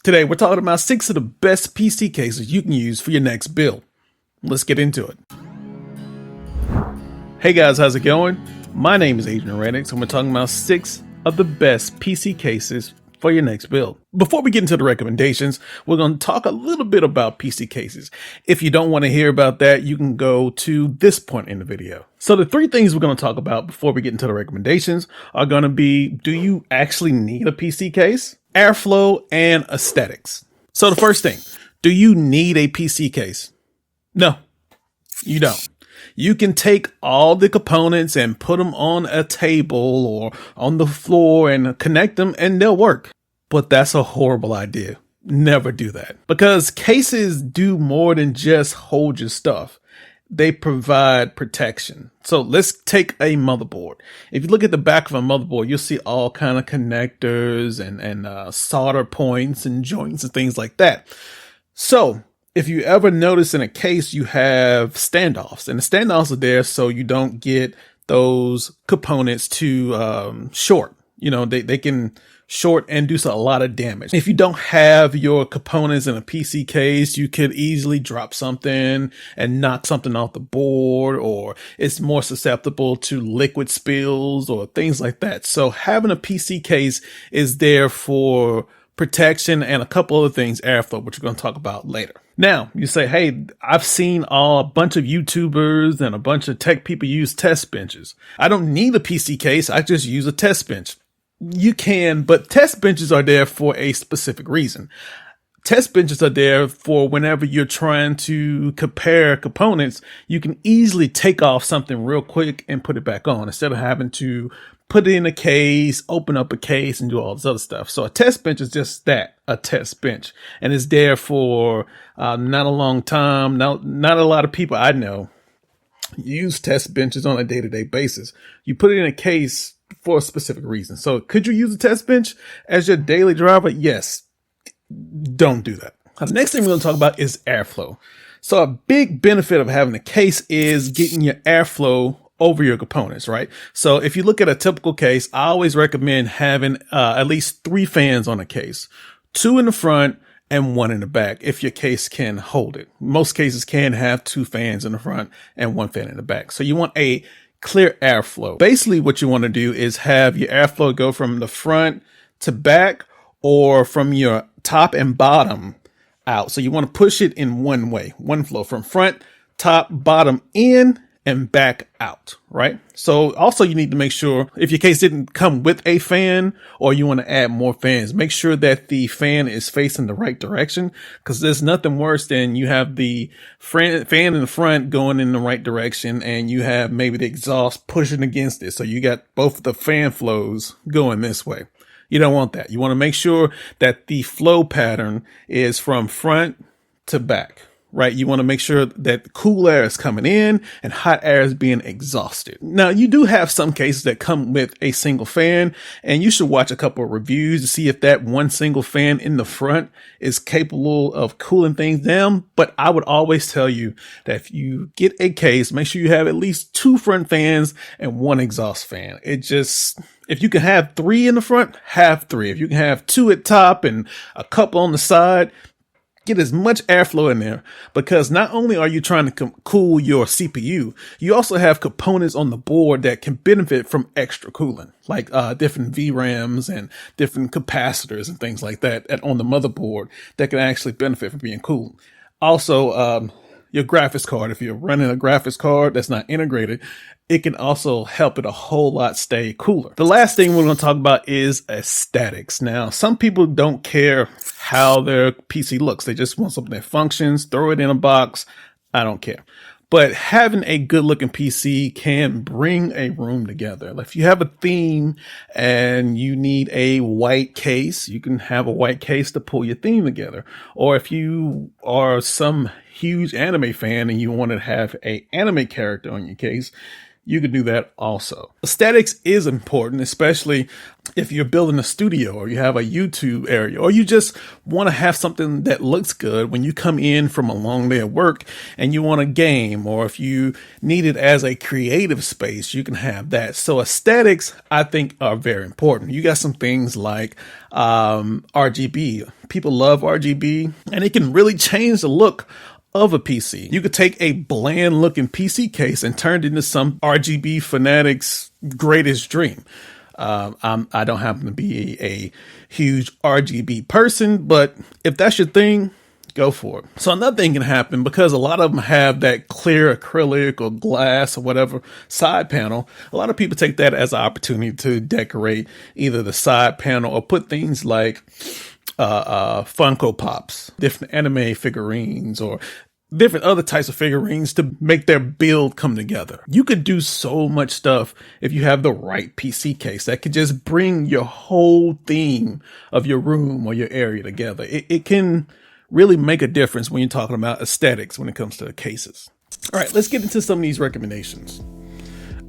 Today, we're talking about 6 of the best PC cases you can use for your next build. Let's get into it. Hey guys, how's it going? My name is Adrian Reddix, and we're talking about 6 of the best PC cases for your next build. Before we get into the recommendations, we're going to talk a little bit about PC cases. If you don't want to hear about that, you can go to this point in the video. So the 3 things we're going to talk about before we get into the recommendations are going to be, do you actually need a PC case? Airflow and aesthetics. So the first thing, do you need a PC case? No, you don't. You can take all the components and put them on a table or on the floor and connect them and they'll work. But that's a horrible idea. Never do that. Because cases do more than just hold your stuff. They provide protection. So let's take a motherboard. If you look at the back of a motherboard, you'll see all kind of connectors and solder points and joints and things like that. So if you ever notice in a case, you have standoffs, and the standoffs are there so you don't get those components to short. You know, they can short and do a lot of damage. If you don't have your components in a PC case, you could easily drop something and knock something off the board, or it's more susceptible to liquid spills or things like that. So having a PC case is there for protection and a couple other things, airflow, which we're going to talk about later. Now, you say, hey, I've seen a bunch of YouTubers and a bunch of tech people use test benches. I don't need a PC case. I just use a test bench. You can, but test benches are there for a specific reason. Test benches are there for whenever you're trying to compare components, you can easily take off something real quick and put it back on instead of having to put it in a case, open up a case, and do all this other stuff. So a test bench is just that, a test bench. And it's there for not a long time. Not a lot of people I know use test benches on a day-to-day basis. You put it in a case for a specific reason. So could you use a test bench as your daily driver? Yes. Don't do that. The next thing we're going to talk about is airflow. So a big benefit of having a case is getting your airflow over your components, right? So if you look at a typical case, I always recommend having at least 3 fans on a case, 2 in the front and 1 in the back, if your case can hold it. Most cases can have 2 fans in the front and 1 fan in the back. So you want a clear airflow. Basically what you want to do is have your airflow go from the front to back or from your top and bottom out. So you want to push it in one way, one flow from front, top, bottom, in, and back out, right? So also you need to make sure if your case didn't come with a fan or you want to add more fans, make sure that the fan is facing the right direction, because there's nothing worse than you have the fan in the front going in the right direction and you have maybe the exhaust pushing against it. So you got both the fan flows going this way. You don't want that. You want to make sure that the flow pattern is from front to back. Right? You want to make sure that cool air is coming in and hot air is being exhausted. Now, you do have some cases that come with a single fan, and you should watch a couple of reviews to see if that one single fan in the front is capable of cooling things down. But I would always tell you that if you get a case, make sure you have at least 2 front fans and 1 exhaust fan. If you can have 3 in the front, have 3. If you can have 2 at top and a couple on the side, get as much airflow in there, because not only are you trying to cool your CPU, you also have components on the board that can benefit from extra cooling, like different VRAMs and different capacitors and things like that on the motherboard that can actually benefit from being cooled. Also, your graphics card, if you're running a graphics card that's not integrated, it can also help it a whole lot stay cooler. The last thing we're going to talk about is aesthetics. Now, some people don't care how their PC looks. They just want something that functions, throw it in a box. I don't care. But having a good looking PC can bring a room together. If you have a theme and you need a white case, you can have a white case to pull your theme together. Or if you are some huge anime fan and you want to have an anime character on your case, you can do that also. Aesthetics is important, especially if you're building a studio or you have a YouTube area, or you just want to have something that looks good when you come in from a long day of work and you want a game, or if you need it as a creative space, you can have that. So aesthetics, I think, are very important. You got some things like RGB. People love RGB, and it can really change the look of a PC. You could take a bland looking PC case and turn it into some RGB fanatic's greatest dream. I don't happen to be a huge RGB person, but if that's your thing, go for it. So another thing can happen, because a lot of them have that clear acrylic or glass or whatever side panel. A lot of people take that as an opportunity to decorate either the side panel or put things like Funko Pops, different anime figurines, or different other types of figurines to make their build come together. You could do so much stuff if you have the right PC case that could just bring your whole theme of your room or your area together. It can really make a difference when you're talking about aesthetics when it comes to cases. All right, let's get into some of these recommendations.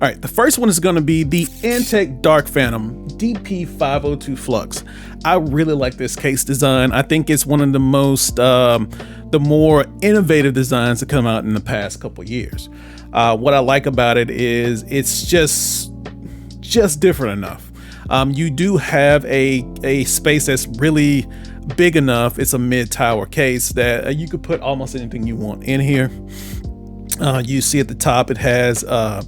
All right, the first one is going to be the Antec Dark Phantom DP502 Flux. I really like this case design. I think it's one of the most, the more innovative designs to come out in the past couple of years. What I like about it is it's just different enough. You do have a space that's really big enough. It's a mid-tower case that you could put almost anything you want in here. You see at the top, it has an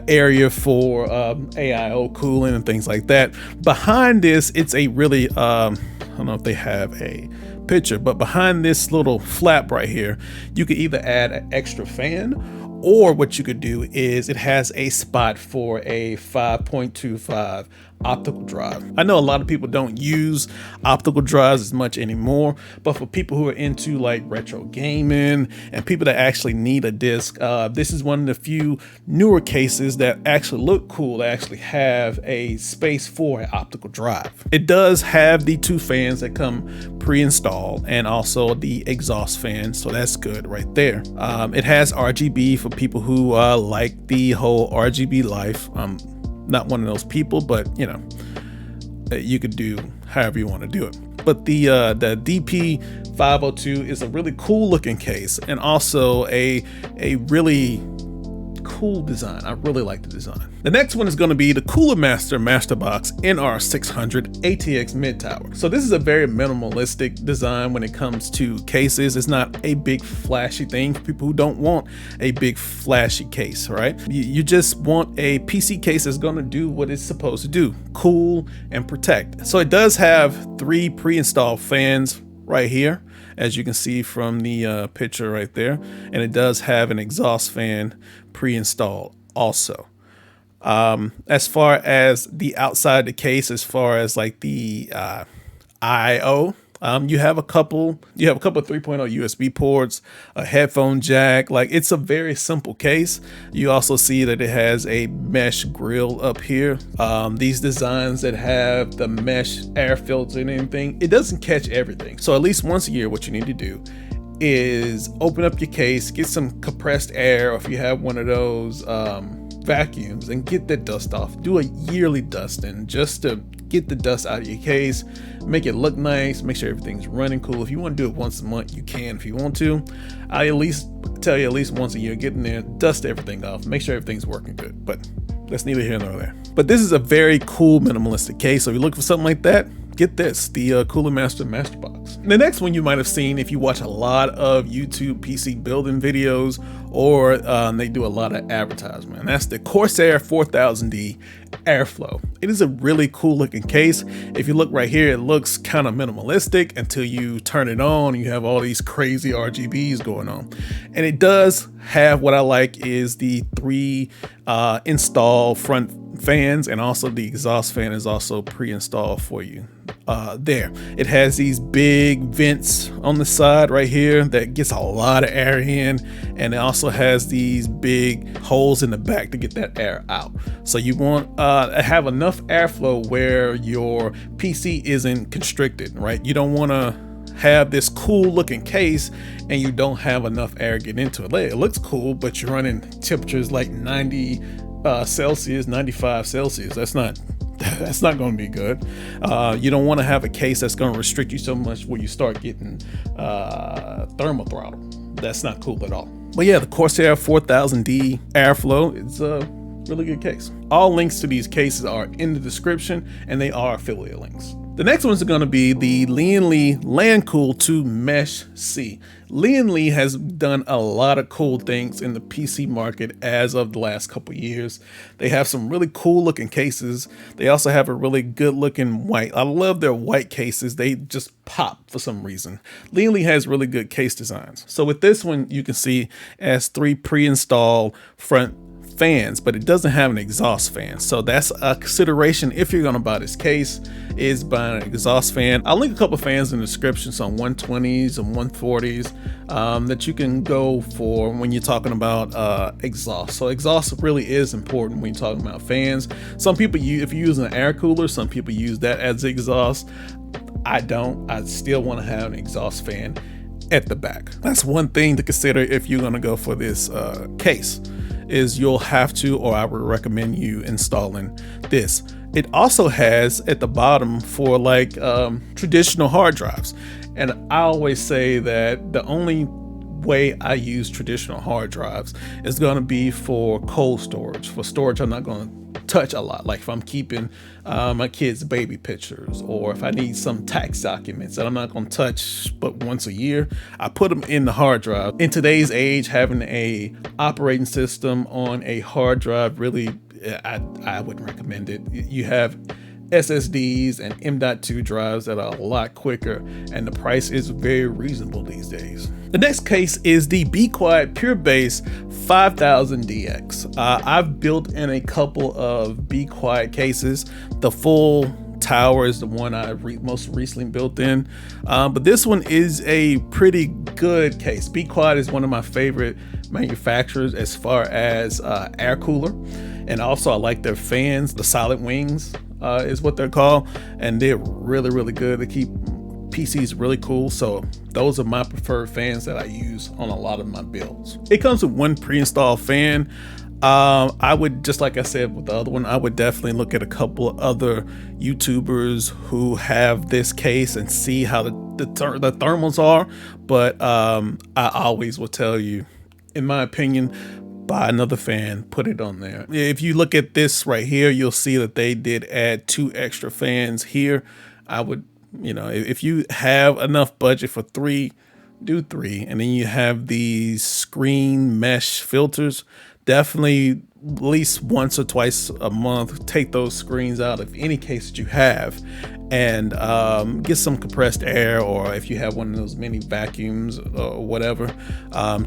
area for AIO cooling and things like that. Behind this, it's a really, I don't know if they have a picture, but behind this little flap right here, you could either add an extra fan, or what you could do is it has a spot for a 5.25 optical drive. I know a lot of people don't use optical drives as much anymore, but for people who are into like retro gaming and people that actually need a disc, this is one of the few newer cases that actually look cool, that actually have a space for an optical drive. It does have the two fans that come pre-installed and also the exhaust fan, so that's good right there. It has RGB for people who like the whole RGB life. Not one of those people, but you know, you could do however you want to do it. But the DP502 is a really cool looking case, and also a really cool design. I really like the design. The next one is going to be the Cooler Master Masterbox NR600 ATX Mid Tower. So this is a very minimalistic design when it comes to cases. It's not a big flashy thing for people who don't want a big flashy case, right? You just want a PC case that's going to do what it's supposed to do: cool and protect. So it does have 3 pre-installed fans right here, as you can see from the picture right there, and it does have an exhaust fan pre-installed also. As far as the outside of the case, as far as like the IO, you have a couple 3.0 USB ports, a headphone jack. Like, it's a very simple case. You also see that it has a mesh grill up here. These designs that have the mesh air filter and everything, it doesn't catch everything. So at least once a year, what you need to do is open up your case, get some compressed air, or if you have one of those vacuums, and get that dust off. Do a yearly dusting just to get the dust out of your case, make it look nice, make sure everything's running cool. If you want to do it once a month, you can. If you want to, I at least tell you at least once a year, get in there, dust everything off, make sure everything's working good. But that's neither here nor there. But this is a very cool minimalistic case, so if you're looking for something like that, get this, the Cooler Master Masterbox. The next one you might have seen if you watch a lot of YouTube PC building videos, or they do a lot of advertisement. That's the Corsair 4000D Airflow. It is a really cool looking case. If you look right here, it looks kind of minimalistic until you turn it on and you have all these crazy RGBs going on. And it does have, what I like is the 3 install front fans, and also the exhaust fan is also pre-installed for you there. It has these big vents on the side right here that gets a lot of air in, and it also has these big holes in the back to get that air out. So you want to have enough airflow where your PC isn't constricted, right? You don't want to have this cool looking case and you don't have enough air get into it. It looks cool, but you're running temperatures like 90 Celsius, 95 Celsius. That's not going to be good. You don't want to have a case that's going to restrict you so much where you start getting thermal throttle. That's not cool at all. But yeah, the Corsair 4000D Airflow is a really good case. All links to these cases are in the description, and they are affiliate links. The next ones are going to be the Lian LandCool 2 Mesh C. Lian has done a lot of cool things in the PC market as of the last couple years. They have some really cool looking cases. They also have a really good looking white. I love their white cases. They just pop for some reason. Lian has really good case designs. So with this one, you can see it has 3 pre-installed front fans, but it doesn't have an exhaust fan. So that's a consideration if you're going to buy this case, is buying an exhaust fan. I'll link a couple fans in the description, some 120s and 140s that you can go for when you're talking about exhaust. So exhaust really is important when you're talking about fans. Some people use, if you're using an air cooler, some people use that as exhaust. I don't. I still want to have an exhaust fan at the back. That's one thing to consider if you're going to go for this case, is you'll have to, or I would recommend you installing this. It also has at the bottom for like traditional hard drives. And I always say that the only way I use traditional hard drives is going to be for cold storage. For storage, I'm not going to touch a lot. Like if I'm keeping my kids' baby pictures, or if I need some tax documents that I'm not going to touch but once a year, I put them in the hard drive. In today's age, having a operating system on a hard drive, really, I wouldn't recommend it. You have SSDs and M.2 drives that are a lot quicker, and the price is very reasonable these days. The next case is the Be Quiet Pure Bass 5000DX. I've built in a couple of Be Quiet cases. The full tower is the one I most recently built in, but this one is a pretty good case. Be Quiet is one of my favorite manufacturers as far as air cooler, and also I like their fans. The Solid Wings is what they're called, and they're really good. They keep PCs really cool. So those are my preferred fans that I use on a lot of my builds. It comes with one pre-installed fan. I would, just like I said with the other one, I would definitely look at a couple of other YouTubers who have this case and see how the thermals are. But I always will tell you, in my opinion, buy another fan, put it on there. If you look at this right here, you'll see that they did add 2 extra fans here. I would, if you have enough budget for 3, do 3. And then you have these screen mesh filters. Definitely at least once or twice a month, take those screens out of any case that you have, and get some compressed air, or if you have one of those mini vacuums or whatever,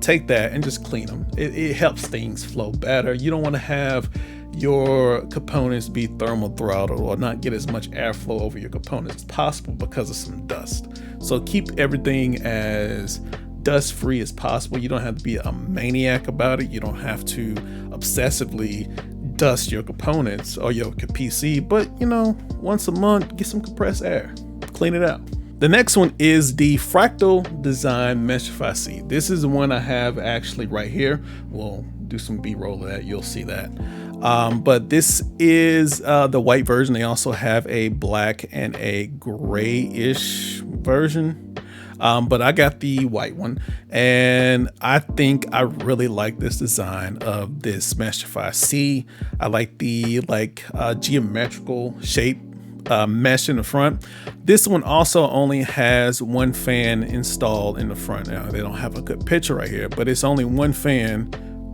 take that and just clean them. It helps things flow better. You don't want to have your components be thermal throttled or not get as much airflow over your components as possible because of some dust. So keep everything as dust free as possible. You don't have to be a maniac about it. You don't have to obsessively dust your components or your PC, but once a month, get some compressed air, clean it out. The next one is the Fractal Design Meshify C. This is the one I have actually right here. We'll do some B-roll of that, you'll see that. But this is the white version. They also have a black and a grayish version. But I got the white one, and I think I really like this design of this Meshify C. I like the geometrical shape mesh in the front. This one also only has 1 fan installed in the front. Now they don't have a good picture right here, but it's only 1 fan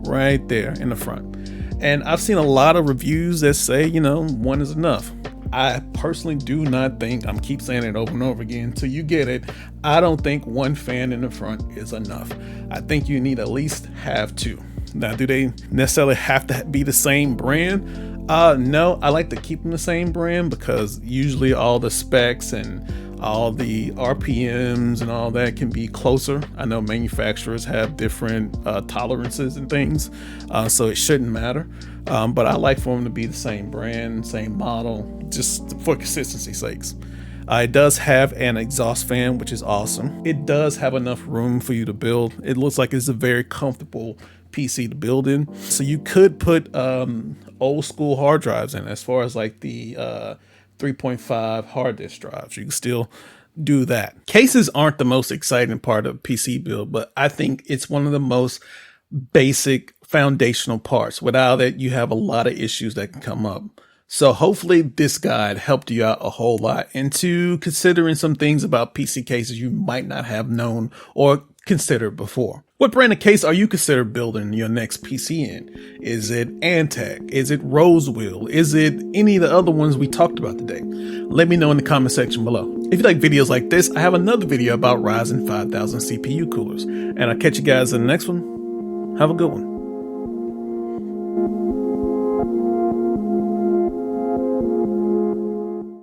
right there in the front. And I've seen a lot of reviews that say, 1 is enough. I personally do not think, I'm keep saying it over and over again until you get it, I don't think 1 fan in the front is enough. I think you need at least have 2. Now, do they necessarily have to be the same brand? No, I like to keep them the same brand because usually all the specs and all the RPMs and all that can be closer. I know manufacturers have different tolerances and things, so it shouldn't matter. But I like for them to be the same brand, same model, just for consistency's sakes. It does have an exhaust fan, which is awesome. It does have enough room for you to build. It looks like it's a very comfortable PC to build in. So you could put old school hard drives in, as far as like the 3.5 hard disk drives. You can still do that. Cases aren't the most exciting part of PC build, but I think it's one of the most basic foundational parts. Without it, you have a lot of issues that can come up. So hopefully this guide helped you out a whole lot into considering some things about PC cases you might not have known or considered before. What brand of case are you considering building your next PC in? Is it Antec? Is it Rosewheel? Is it any of the other ones we talked about today? Let me know in the comment section below. If you like videos like this, I have another video about Ryzen 5000 CPU coolers. And I'll catch you guys in the next one. Have a good one.